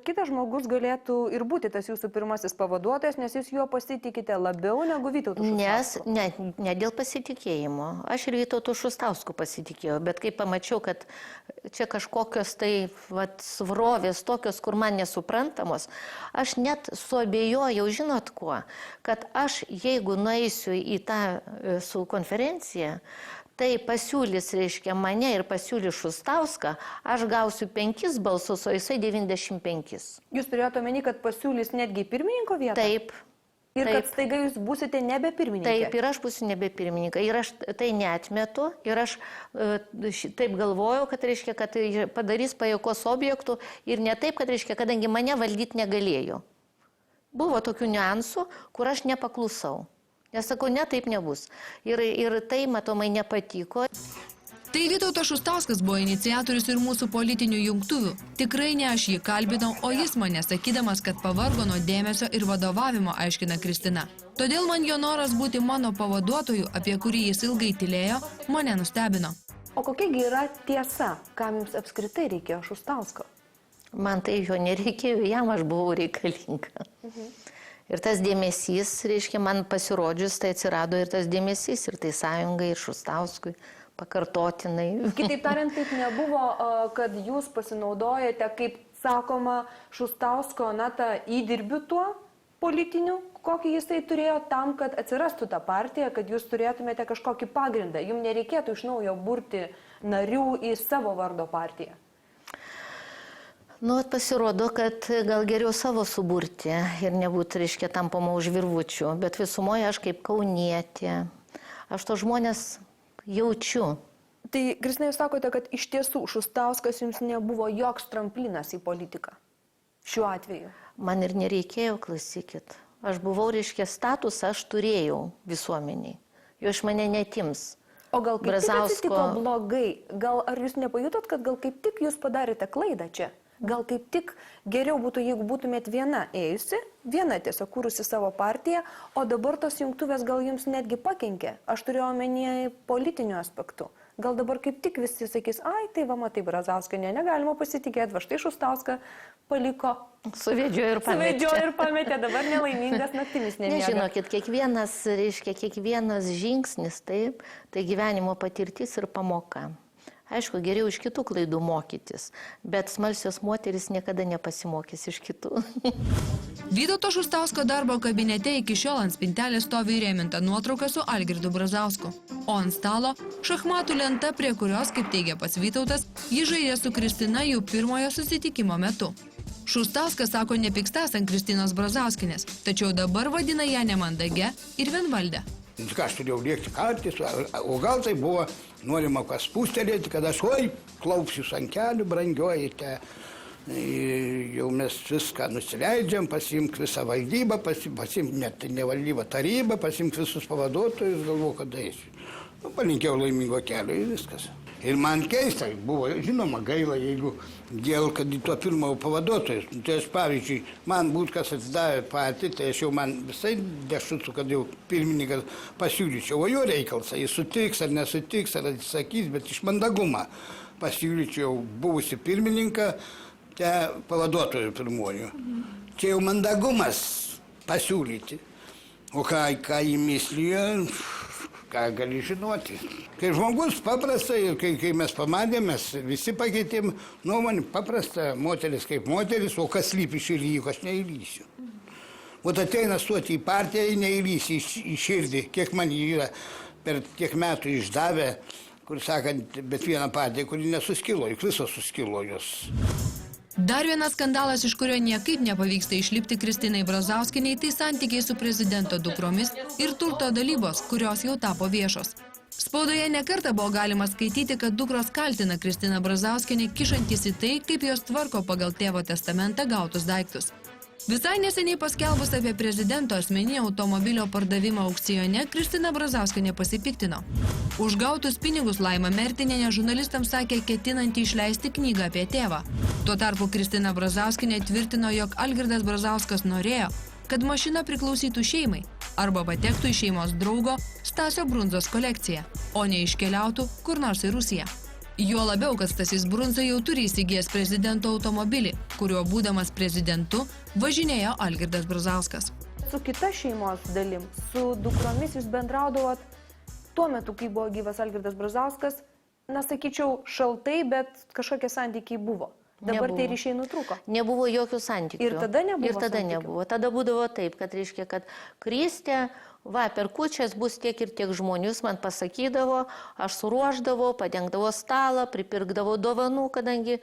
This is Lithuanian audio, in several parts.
kitas žmogus galėtų ir būti tas jūsų pirmasis pavaduotojas, nes jūs juo pasitikite labiau negu Vytautu Šustausku? Ne dėl pasitikėjimo. Aš ir Vytautu Šustausku pasitikėjau, bet kai pamačiau, kad čia kažkokios tai svrovės tokios, kur man nesuprantamos, aš net suabejojau, žinot kuo, kad aš, jeigu nueisiu į tą su konferenciją, tai pasiūlys, reiškia, mane ir pasiūlys Šustauską, aš gausiu 5 balsus, o jisai 95. Jūs turėjote omeny, kad pasiūlys netgi pirmininko vietą? Taip. Ir kad staiga jūs būsite nebe pirmininkė? Taip, ir aš būsiu nebe pirmininkai. Ir aš tai neatmetu. Ir aš taip galvojau, kad, reiškia, kad padarys pajuokos objektų. Ir ne taip, kad, reiškia, kadangi mane valdyti negalėjo. Buvo tokių niuansų, kur aš nepaklusau. Nes sakau, ne, taip nebus. Ir tai matomai nepatiko. Tai Vytautas Šustauskas buvo iniciatorius ir mūsų politinių jungtuvių. Tikrai ne aš jį kalbinau, o jis mane sakydamas, kad pavargo nuo dėmesio ir vadovavimo, aiškina Kristina. Todėl man jo noras būti mano pavaduotoju, apie kurį jis ilgai tylėjo, mane nustebino. O kokiagi yra tiesa, kam jums apskritai reikėjo Šustausko? Man tai jo nereikėjo, jam aš buvau reikalinga. Ir tas dėmesys, reiškia, man pasirodžius, tai atsirado ir tas dėmesys, ir tai Sąjungai, ir Šustauskui, pakartotinai. Kitaip tariant, taip nebuvo, kad jūs pasinaudojate, kaip sakoma, Šustausko, tą įdirbių tuo politiniu, kokį jisai turėjo tam, kad atsirastų ta partija, kad jūs turėtumėte kažkokį pagrindą. Jums nereikėtų iš naujo burti narių į savo vardo partiją. Pasirodo, kad gal geriau savo suburti ir nebūtų, reiškia, tampama už virvučių, bet visumoje aš kaip kaunietė, aš to žmonės jaučiu. Tai, Kristina, jūs sakote, kad iš tiesų Šustauskas jums nebuvo joks tramplinas į politiką šiuo atveju? Man ir nereikėjo, klausykit. Aš buvau, reiškia, statusą aš turėjau visuomeniai, jo iš mane netims. O gal kaip tik atsitiko blogai? Gal ar jūs nepajutot, kad gal kaip tik jūs padarėte klaidą čia? Gal kaip tik geriau būtų, jeigu būtumėt viena ėjusi, viena tiesiog kūrusi savo partiją, o dabar tos jungtuvės gal jums netgi pakenkė. Aš turiu omenyje politinių aspektų. Gal dabar kaip tik visi sakys, ai, tai va, matai, Brazauskienė, negalima pasitikėti, va štai Šustauską paliko. Suvedžiojo ir pametė, dabar nelaimingas naktimis nemiega. Nežinokit, kiekvienas, reiškia, kiekvienas žingsnis, taip, tai gyvenimo patirtis ir pamoka. Aišku, geriau iš kitų klaidų mokytis, bet smalsios moteris niekada nepasimokys iš kitų. Vytauto Šustausko darbo kabinete iki šiol ant spintelės stovi įrėminta nuotrauka su Algirdu Brazausku. O ant stalo šachmatų lenta, prie kurios, kaip teigia pats Vytautas, ji žaidė su Kristina jų pirmojo susitikimo metu. Šustauskas sako nepykstąs ant Kristinos Brazauskienės, tačiau dabar vadina ją nemandagę ir vienvaldę. Ką aš turėjau liekti kartais, o gal tai buvo norima kas pūstelėti, kad aš, klaupsius ant kelių, brangiojate. Jau mes viską nusileidžiam, pasimk visą valdybą, pasimk net ne valdybą, tarybą, pasimk visus pavaduotojus, galvoju, kad eisiu. Palinkėjau laimingo kelio ir viskas. Ir man keista, buvo, žinoma, gaila, jeigu dėl, kad į tuo pirmojo pavaduotojus. Tai aš, pavyzdžiui, man būt kas atsidavė patį, tai aš jau man visai dešutų, kad jau pirmininkas pasiūlyčiau, o jo reikalas, jis sutiks ar nesutiks, ar atsisakys, bet iš mandagumą pasiūlyčiau buvusi pirmininką, te pavaduotojų pirmojų. Čia jau mandagumas pasiūlyti. O ką jį mislijo, ką gali žinoti. Kai žmogus paprastai, ir kai mes pamatėm, mes visi pakeitėm nuomonį, paprasta, moteris kaip moteris, o kas slypi širdį, aš neįlysiu. O ateina stoti į partiją, neįlysi į širdį, kiek man yra per tiek metų išdavę, kur sakant, bet vieną partiją, kuri nesuskilo, juk visos suskilo jos. Dar vienas skandalas, iš kurio niekaip nepavyksta išlipti Kristinai Brazauskienei, tai santykiai su prezidento dukromis ir turto dalybos, kurios jau tapo viešos. Spaudoje nekartą buvo galima skaityti, kad dukros kaltina Kristiną Brazauskienę kišantis į tai, kaip jos tvarko pagal tėvo testamentą gautus daiktus. Visai neseniai paskelbus apie prezidento asmeninį automobilio pardavimą aukcione, Kristina Brazauskienė pasipiktino. Už gautus pinigus Laima Mertinienė žurnalistams sakė ketinantį išleisti knygą apie tėvą. Tuo tarpu Kristina Brazauskienė tvirtino, jog Algirdas Brazauskas norėjo, kad mašina priklausytų šeimai arba patektų į šeimos draugo Stasio Brundzos kolekciją, o ne iškeliautų kur nors į Rusiją. Jo labiau, kad Stasys Brundza jau turi įsigijęs prezidento automobilį, kuriuo būdamas prezidentu važinėjo Algirdas Brazauskas. Su kita šeimos dalim, su dukromis jūs bendraudavot tuo metu, kai buvo gyvas Algirdas Brazauskas, na, sakyčiau, šaltai, bet kažkokie santykiai buvo. Dabar Nebuvo. tai ryšiai nutrūko. Nebuvo jokių santykių. Ir tada nebuvo Ir tada santykių? nebuvo. Tada būdavo taip, kad reiškia, kad Kristė, va, per kūčias bus tiek ir tiek žmonių, jis man pasakydavo, aš suruoždavau, padengdavau stalą, pripirkdavau dovanų, kadangi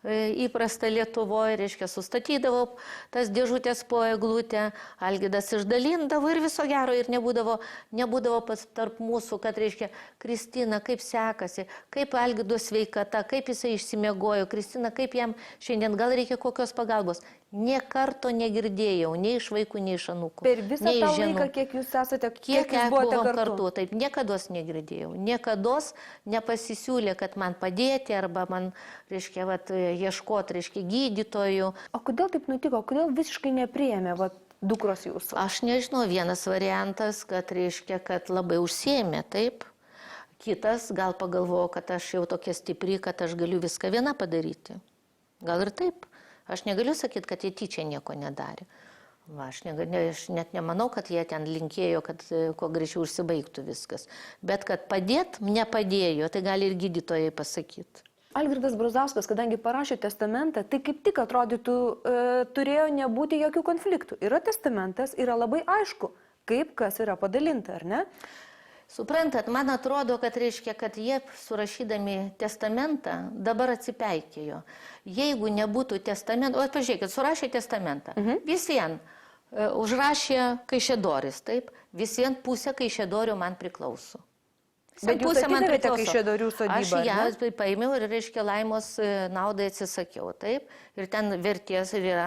įprasta Lietuvoje, reiškia, sustatydavau tas dėžutės po eglutę, Algirdas išdalindavo ir viso gero, ir nebūdavo pas tarp mūsų, kad, reiškia, Kristina, kaip sekasi, kaip Algirdo sveikata, kaip jisai išsimiegojo, Kristina, kaip jam šiandien, gal reikia kokios pagalbos. Nė karto negirdėjau, nei iš vaikų, nei iš anūkų. Per visą nei tą iš žinų. laiką, kiek jūs esate, Kiek jūs buvote buvom kartu? kartu, taip, niekados negirdėjau. Niekados nepasisiūlė, kad man padėti arba man, reiškia, vat, ieškoti, reiškia, gydytojų. O kodėl taip nutiko? Kodėl visiškai nepriėmė dukros jūsų? Aš nežinau, vienas variantas, kad, reiškia, kad labai užsiėmė, taip. Kitas gal pagalvojo, kad aš jau tokia stipri, kad aš galiu viską viena padaryti. Gal ir taip. Aš negaliu sakyti, kad jie tyčia nieko nedarė. Va, aš net nemanau, kad jie ten linkėjo, kad kuo greičiau užsibaigtų viskas. Bet kad nepadėjo, tai gali ir gydytojai pasakyti. Algirdas Brazauskas, kadangi parašė testamentą, tai kaip tik atrodytų, turėjo nebūti jokių konfliktų. Yra testamentas, yra labai aišku, kaip kas yra padalinta, ar ne? Suprantat, man atrodo, kad reiškia, kad jie surašydami testamentą dabar atsipeikėjo. Jeigu nebūtų testamento, o pažiūrėkit, surašė testamentą, vis vien užrašė Kaišėdoris, taip, vis vien pusė Kaišėdorio man priklauso. Bet jūs atidavėte Kaišėdorių sodybą, Aš ją paėmiau ir, reiškia, Laimos naudai atsisakiau, taip, ir ten vertės ir yra